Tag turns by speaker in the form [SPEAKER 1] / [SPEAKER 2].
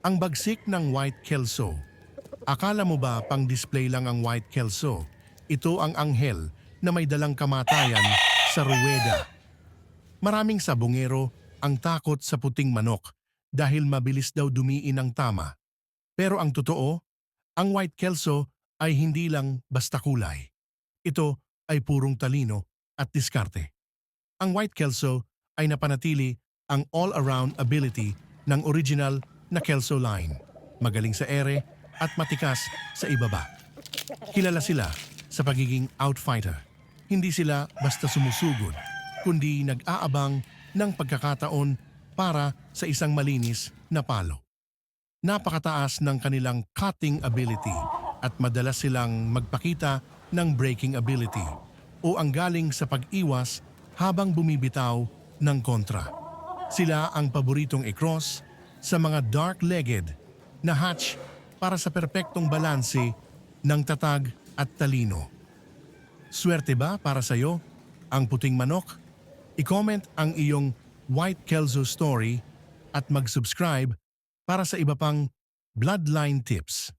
[SPEAKER 1] Ang bagsik ng White Kelso. Akala mo ba pang display lang ang White Kelso? Ito ang anghel na may dalang kamatayan sa ruweda. Maraming sabongero ang takot sa puting manok dahil mabilis daw dumiin ang tama. Pero ang totoo, ang White Kelso ay hindi lang basta kulay. Ito ay purong talino at diskarte. Ang White Kelso ay napanatili ang all-around ability ng original na Kelso line. Magaling sa ere at matikas sa ibaba. Kilala sila sa pagiging outfighter. Hindi sila basta sumusugod, kundi nag-aabang ng pagkakataon para sa isang malinis na palo. Napakataas ng kanilang cutting ability at madalas silang magpakita ng breaking ability o ang galing sa pag-iwas habang bumibitaw ng kontra. Sila ang paboritong i-cross sa mga dark-legged na hatch para sa perpektong balanse ng tatag at talino. Swerte ba para sa'yo ang puting manok? I-comment ang iyong White Kelso story at mag-subscribe para sa iba pang bloodline tips.